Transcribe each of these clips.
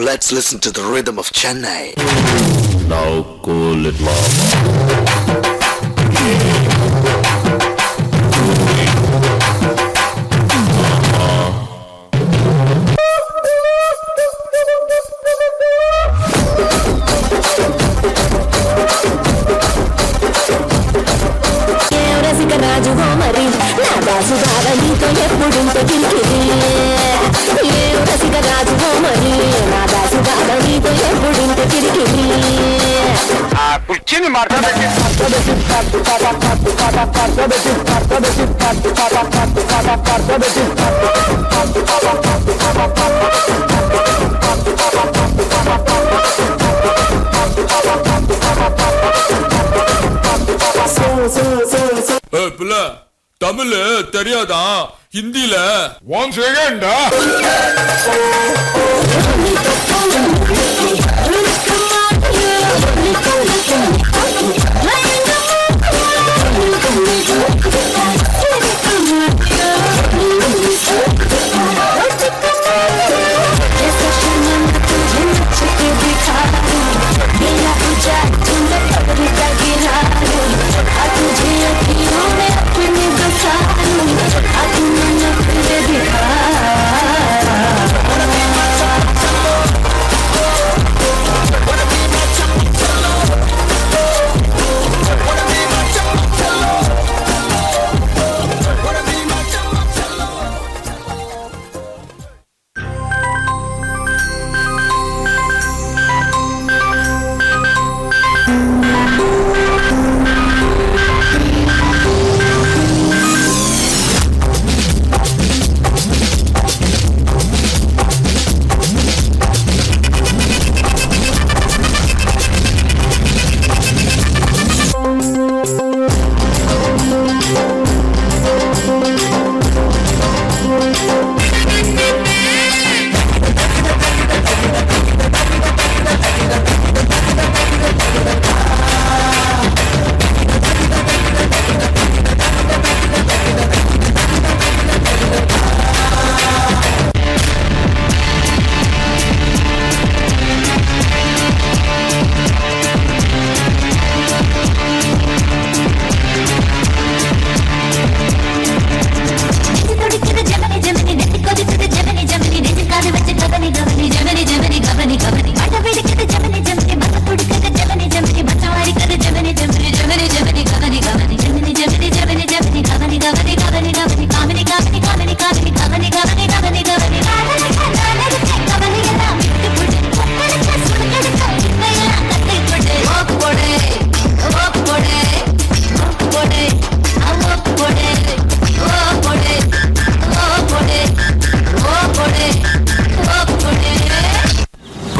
let's listen to the rhythm of Chennai. Now cool it mama. Tamil தெரியாதா? ஹிந்தில one second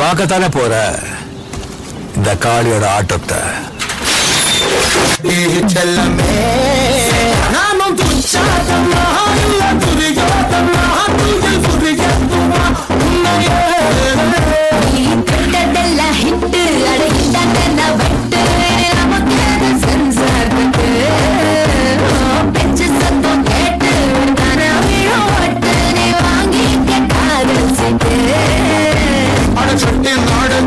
பார்க்கத்தானே போற இந்த காளியோட ஆட்டத்தை. செல்லமே நானும் துச்சாதமா இல்ல துரியாதமா துயில் புரியதுமா உன்னையே நீ கண்டதெல்லாம் ஹிட்டு அடங்கிட்டாங்க வட்டு நமக்கு சென்சார்க்கு பெஞ்சு சத்தம் கேட்டு தரவிழோ வட்டு நீ வாங்கி காதல் செய்து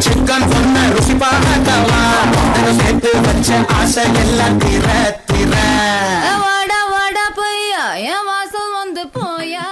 சிக்கன் சொன்ன ருசி பார்த்தவா சேர்த்து வச்ச ஆசை எல்லாம் திற திற வாடா வாடா பொய்யா என் வாசம் வந்து போயா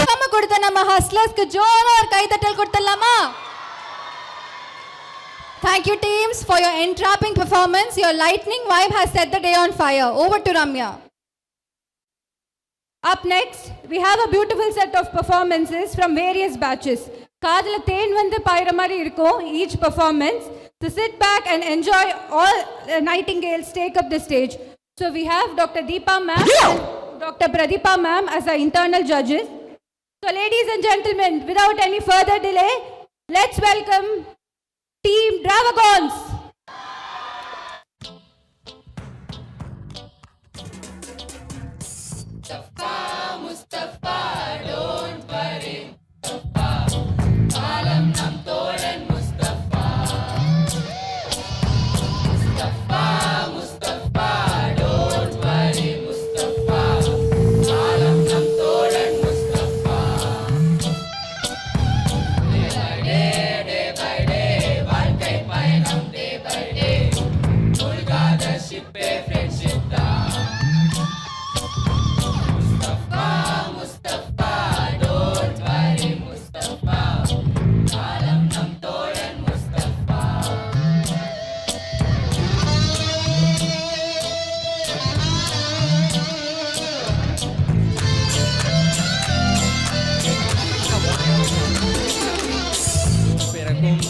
நம்ம கொடுத்த நம்ம ஹஸ்லர்ஸ்க்கு ஜோரா ஒரு கைதட்டல் கொடுத்துடலாமா? Thank you teams for your entrapping performance. Your lightning vibe has set the day on fire. Over to Ramya. Up next, we have a beautiful set of performances from various batches. காதுல தேன் வந்து பாயிற மாதிரி இருக்கும் each performance. So sit back and enjoy all nightingales take up the stage. So we have Dr. Deepa ma'am and Dr. Pradeepa ma'am as our internal judges. So ladies and gentlemen, without any further delay, let's welcome Team Dravagons.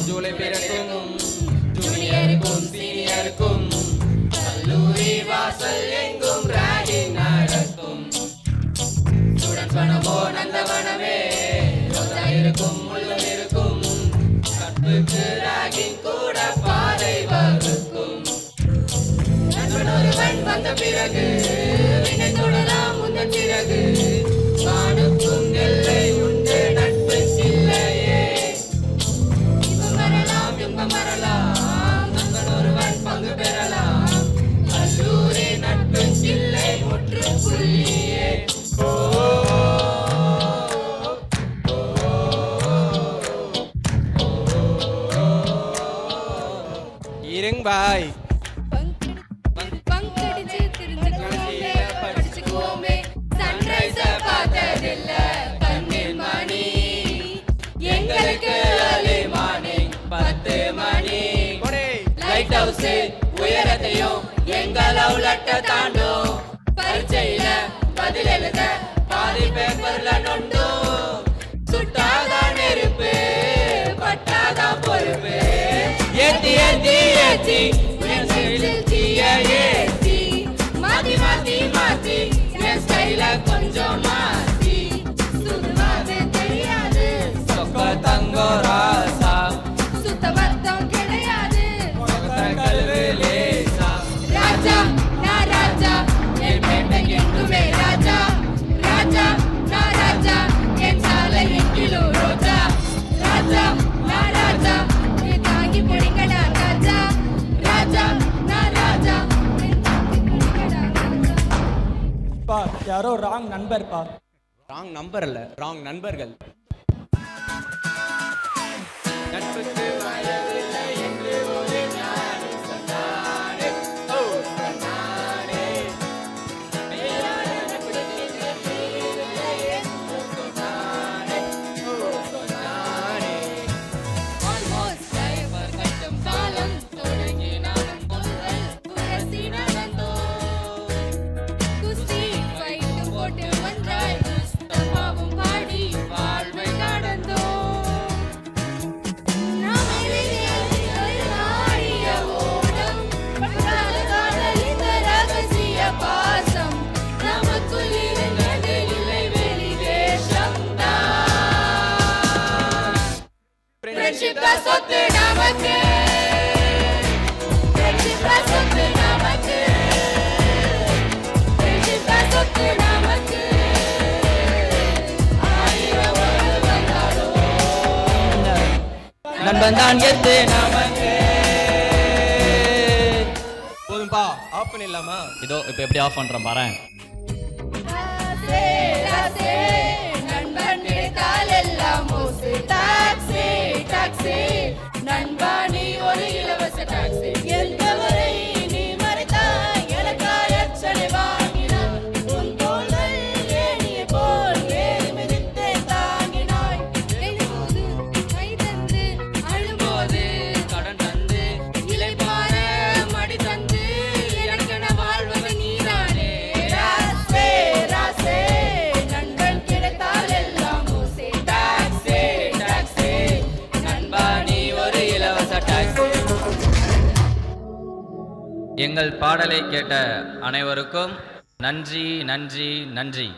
July பிறக்கும் ஜூனியருக்கும் சீனியருக்கும் கல்லூரி வாசல் எங்கும் ragging நடக்கும் students வனமோ நந்தவனமே ரோஜா இருக்கும் முள்ளும் இருக்கும் கற்புக்கு ragging கூட பாதை வகுக்கும் நண்பன் ஒருவன் வந்த பிறகு வினை தொடலாம் முந்தன் பிறகு வானுக்கும் எல்லை உண்டு நட்புக்கில்லையே மறலாம் நண்பன் ஒருவன் பங்கு பெறலாம் கல்லூரி நட்பு இல்லை முற்றுப்புள்ளியே இருங்க பாய் படிச்சுக்குவோமே சன்ரைஸ பார்த்ததில்ல கண்ணில் மணி எங்களுக்கு early morning 10 மணி லைட் ஹவுஸ் உயரத்தையும் எங்க லவ் லெட்டர் தாண்டும் பரீட்சையில பதில் எழுத பாதி பேப்பர்ல நொண்டும் சுட்டாதான் நெருப்பு பட்டாதான் பொறுப்பு ஏத்தி ஏத்தி ஏத்தி ஏத்தி மாத்தி மாத்தி மாத்தி என் ஸ்டைல கொஞ்சம் மாத்தி சுதுவாவே தெரியாது சொக்க தங்கோ ராசா சுத்த பத்தம் கிடையாது கல்வி லேசா ராஜா நான் ராஜா என் பேட்டை எங்குமே ராஜா ராஜா நான் ராஜா என் சாலை எங்கிலோ ரோஜா ராஜா நான் ராஜா என் தாங்கி பிடிங்கடா ராஜா ராஜா நான் ராஜா என் தாங்கி பிடிங்கடா ராஜா. யாரோ ராங் நண்பர் பா. ராங் நம்பர் இல்ல ராங் நண்பர்கள். நட்புக்கு வயதில்லை என்று ஒரு ஞானி சொன்னானே. ஓ சொன்னானே. மேலான நட்புக்கு வயதில்லை என்று சொன்னானே. ஓ சொன்னானே. Almost டைவர் கட்டும் காலம் தொடங்கி நானும் பொங்கல் புரசி நடந்தோ. குஸ்தி ஃபைட்டு போட்டு ஒன்றாய் முஸ்தபாவும் பாடி வாழ்வை கடந்தோ. சொத்து நமக்கு சொத்து நமக்கு சொத்து நமக்கு ஆயிரம் வந்தாலும் நண்பன் தான் எத்து நமக்கு. போதும்பா ஆஃப் பண்ணிடலாமா? இதோ இப்போ எப்படி ஆஃப் பண்றேன் பாறேன். நண்பன் நினைத்தால் எல்லாம் மோசு. டாக்ஸி டாக்ஸி நண்பா நீ ஒரு இலவச டாக்ஸி. எந்த முறை நீ மறைத்தாய் எனக்கா எச்சனை வாங்கினாய். உன் தோள்கள் எங்கள் பாடலை கேட்ட அனைவருக்கும் நன்றி நன்றி நன்றி.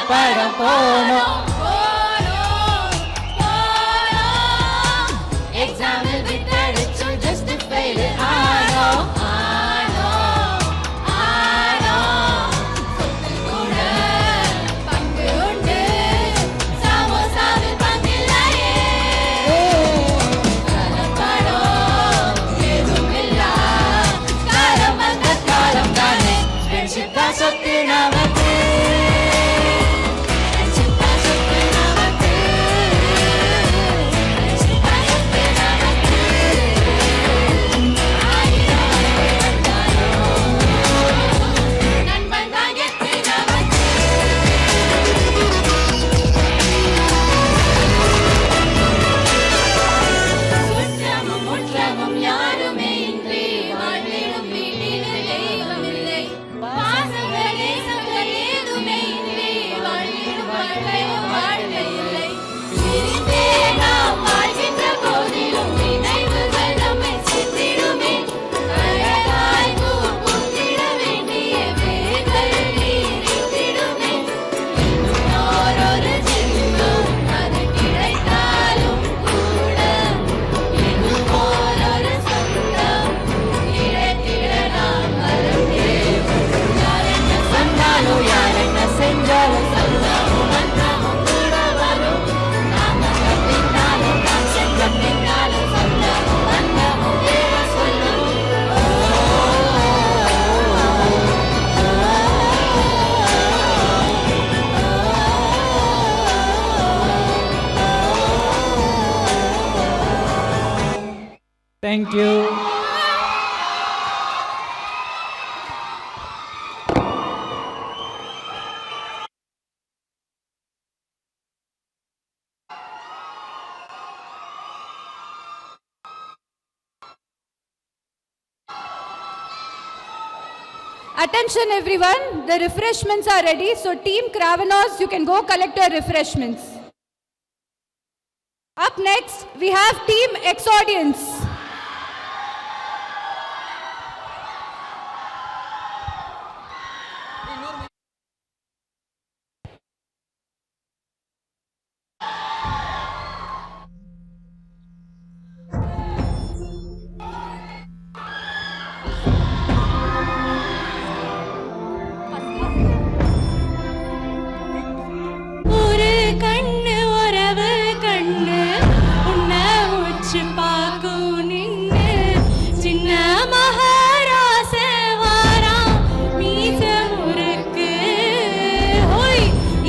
படம் போனோம் எக்ஸாமில் விட்டடிச்சு ஜஸ்ட் ஃபெயில் ஆனோம் கூட பங்கு உண்டு சமோசாவில் பங்கில்லையே கலப்படம் எதுவும் இல்லா காலம் வந்த காலம் தானே ஃப்ரெண்ட்ஷிப் தான் சொத்து நமக்கு. Attention everyone, the refreshments are ready. So Team Kravanos, you can go collect your refreshments. Up next, we have Team X-Audience. ஒரு கண்ணு உறவு கண்ணு உன்னை உச்சு பார்க்கும் நின்னு சின்ன மகாராச வாரா மீச முறுக்கு ஹோய்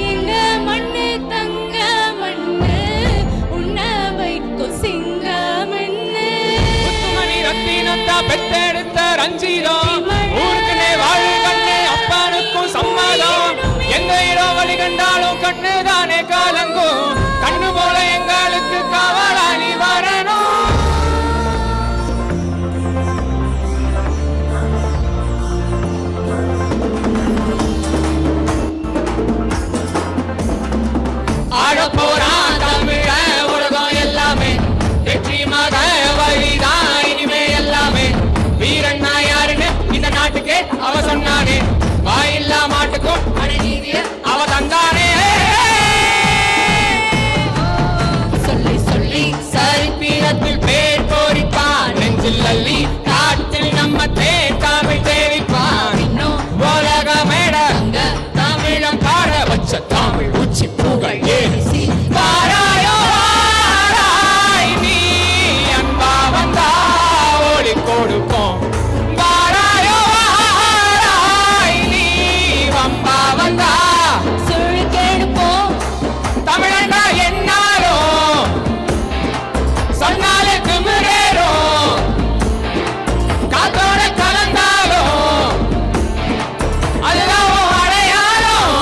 எங்க மண்ணு தங்க மண்ணு உன்னை வைக்கும் சிங்க மண்ணு முத்துமணி ரத்தினத்தா பெத்தெடுத்த ரஞ்சிதம் ஊருக்குனே வாழு கண்ணு அப்பனுக்கும் சம்மதம் எங்க இடம் வழி கண்டாலும் கண்ணு தானே காலங்கும் கண்ணு போல எங்களுக்கு காவலா நீ வரணும் ஆட போறான் தமிழ உலகம் எல்லாமே வெற்றி மக வழிதான் இனிமே எல்லாமே வீரன் நான் யாருன்னு இந்த நாட்டுக்கே அவ சொன்னானே வாயில்லா மாட்டுக்கும் அநீதிய அவ தந்தானே சொல்லி சொல்லி சரித்திரத்தில் பேர் போரிப்பான் நெஞ்சில் அள்ளி காட்டில் நம்ம தமிழ் தேவிப்பான் இன்னும் உலக மேடங்க தமிழம் பாட வச்ச தமிழ் உச்சி புகழ் ஏசி வாராயோ வாராய் நீ அன்பா வந்தா ஓடி கொடுப்போம் வாராயோ வாராய் நீ வம்பா வந்தா சுழுக்கெடுப்போம் தமிழண்டா என்னாலும் சொன்னாலே திமிரேறும் காத்தோட கலந்தாலும் அதுதான் உன் அடையாளம்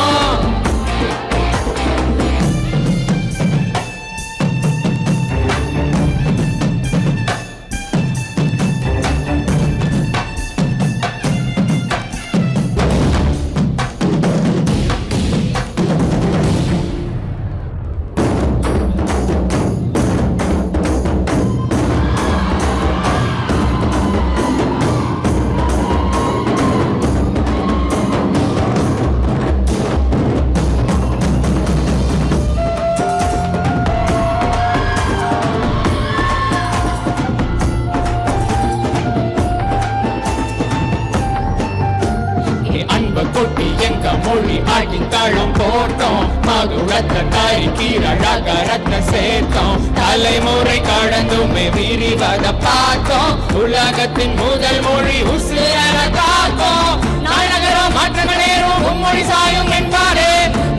அன்ப கொட்டி எங்க மொழி அடித்தளம் போட்டோம் மகுரத்த கறிக்கீர ரகரத்த சேர்த்தோம் தலைமுறை கடந்துமே விரிவத பார்த்தோம் உலகத்தின் முதல் மொழி உசுர காத்தோம் நாயகரம் மாற்றங்கள் நேரும் உம்மொழி சாயும் என்பாரே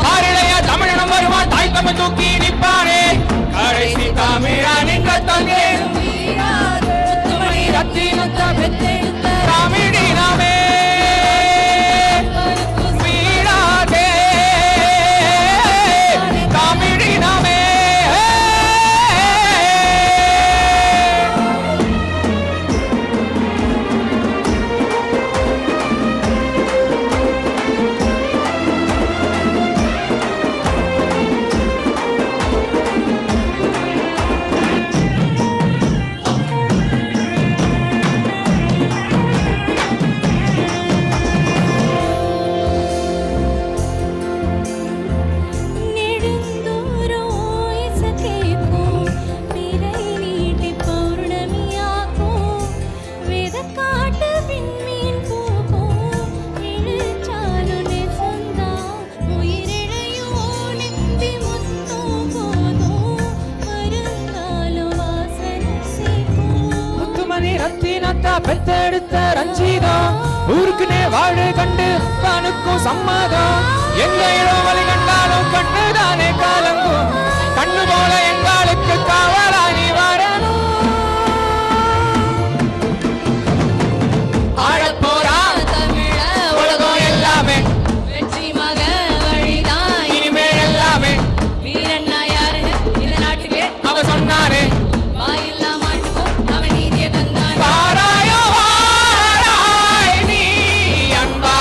பாரிழைய தமிழனம் வருவான் தாய் தமிழ் தூக்கி நிற்பாரே கடைசி தமிழா நின்ற தங்கே முத்துமணி ரத்தினத்த பெத்தெடுத்த தமிழினமே வீராதே தமிழினமே பெத்தெடுத்த ரஞ்சிதம் ஊருக்குனே வாழு கண்டு பனுக்கும் சம்மதம் எந்த இடம் வழி கண்டாலும் கண்ணுதானே காலங்கும் கண்ணு போல எங்களுக்கு காவலா நீ வரணும் ஆழப் போறா தமிழ உலகம் எல்லாமே வெற்றி மக வழிதான் இனிமே எல்லாமே வீரன் நான் யாருன்னு இந்த நாட்டுக்கே அவ சொன்னாரே வாயில்லா மாட்டுக்கும் அவன் நீதியை தந்தான் வாராயோ வாராய் நீ அன்பா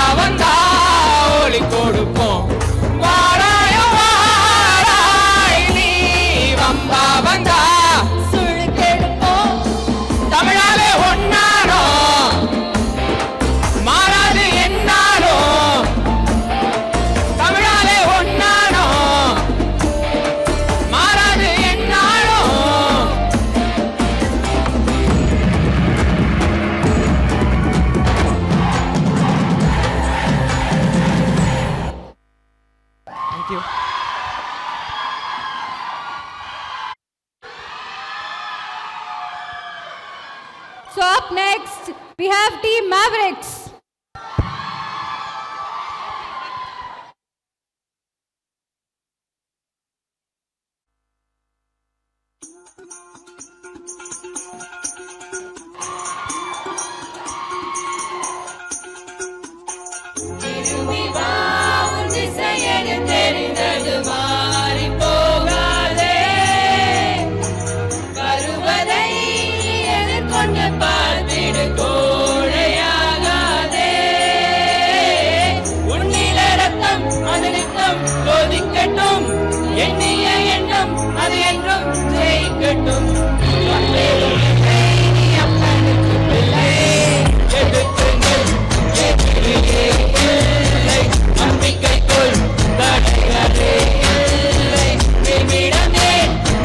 you. So up next, we have Team Mavericks. திரும்பி வா உன் திசையெனு தெரிந்தது மாறி போகாதே வருவதை நீ எதிர்கொண்டு பார்த்திடு கோழையாகாதே உன்னில ரத்தம் அது நித்தம் கொதிக்கட்டும் எண்ணிய எண்ணம் அது என்றும் ஜெயிக்கட்டும் நீ அப்பனுக்கு பிள்ளை எதிர்த்துங்கள் எதிரியே இல்லை நம்பிக்கைக்குள் தடைகளே இல்லை நிமிடமே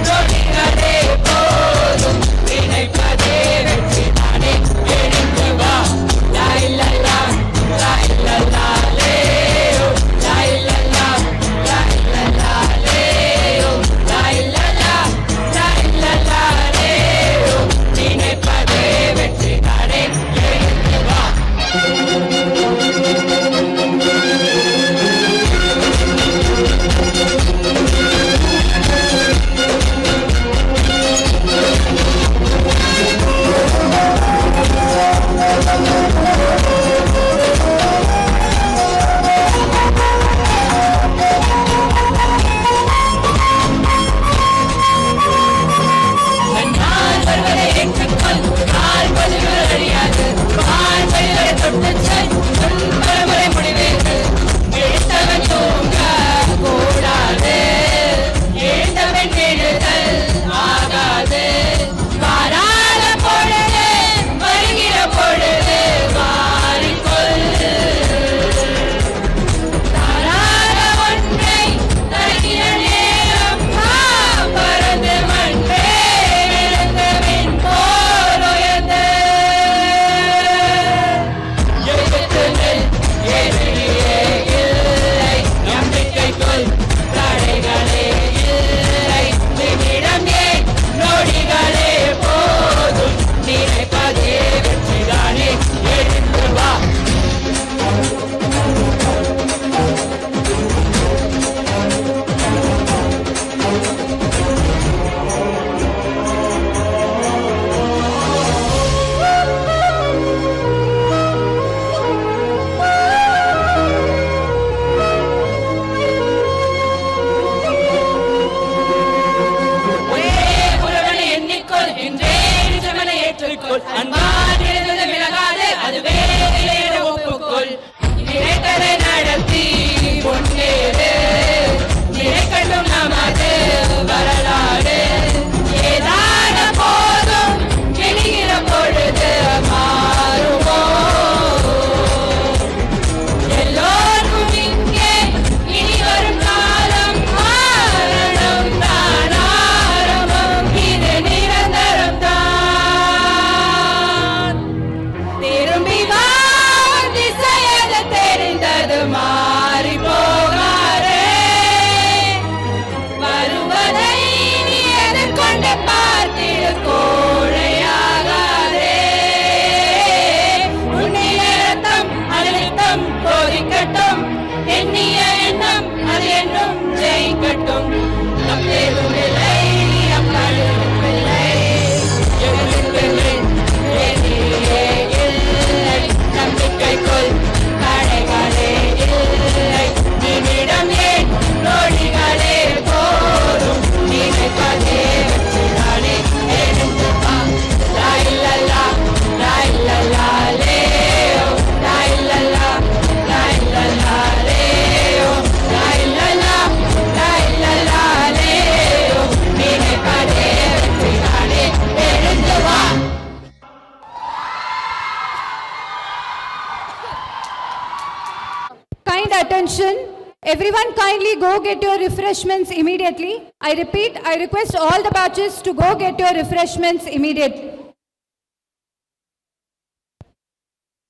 நொடிகளே போதும் நினைப்பதே வெற்றி தானே எழுந்து வா லாயிலல்லா லாயிலல்லா லேயோ லாயிலல்லா லாயிலல்லா லேயோ லாயிலல்லா லாயிலல்லா லேயோ நினைப்பதே வெற்றி தானே எழுந்து வா நான் வருவதை ஏற்றுக்கொள் கால் பதிவுகள் அறியாது கால் பதிவுகளை தொட்டு செல் பரம்பரை முடிவேது எழுத்தவன் தூங்க கூடாது எழுத்தவன் எழுதல் ஆகாது வாராத பொழுது வருகிற பொழுது மாறிக்கொள் தாராத ஒன்றை தருகிற நேரம் பறந்து மண்ணே எழுந்தவின் போர் உயர்ந்து எழுத்து நெல் எதிரியே இல்லை நம்பிக்கைக்குள் தடைகளே இல்லை நிமிடம் ஏன் நொடிகளே போதும் நினைப்பதே வெற்றிதானே எழுந்து வா ஒரே உறவனை எண்ணிக்கொள் என்றே நிஜமனை ஏற்றுக்கொள் அன்பால் இருந்தது விலகாது அதுவே நிலையென ஒப்புக்கொள் நினைத்ததை நடத்தி முன்னேறு நினைக்கட்டும் நமது வரலாறு ஏதான போதும் எண்ணுகிற பொழுது மாறுமோ எல்லோருக்கும் இங்கே இனி வரும் காலம் மாறணும் தான் ஆரம்பம் இது நிரந்தரம் தான் திரும்பி வா திசையது தெரிந்தது மாறி போகாதே வருவதை நீ எதிர்கொண்டு பார்த்திடு கோழையாகாதே உன்னில ரத்தம் அது நித்தம் கொதிக்கட்டும் எண்ணிய எண்ணம் அது என்னும் ஜெயிக்கட்டும் தப்பேதும் இல்லை நீ அப்பழுது பிள்ளை எதிர்த்து எதிரியே இல்லை நம்பிக்கைக்குள் தடைகளே இல்லை நிமிடம் ஏன் நொடிகளே போதும் நினைப்பதே வெற்றிதானே எழுந்து வா லாயிலல்லா லாயிலல்லா லேயோ லாயிலல்லா லாயிலல்லா லேயோ லாயிலல்லா லாயிலல்லா லேயோ நினைப்பதே வெற்றிதானே எழுந்து வா Kind attention. Everyone kindly go get your refreshments immediately. I repeat, I request all the batches to go get your refreshments immediately.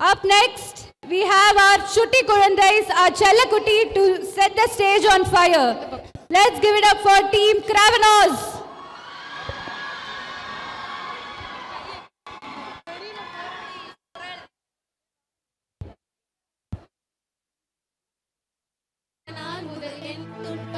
Up next, we have our Chutti Kurandais, our Chellakutti to set the stage on fire. Let's give it up for Team Kravanos. நான் முதல் என் தொட்டு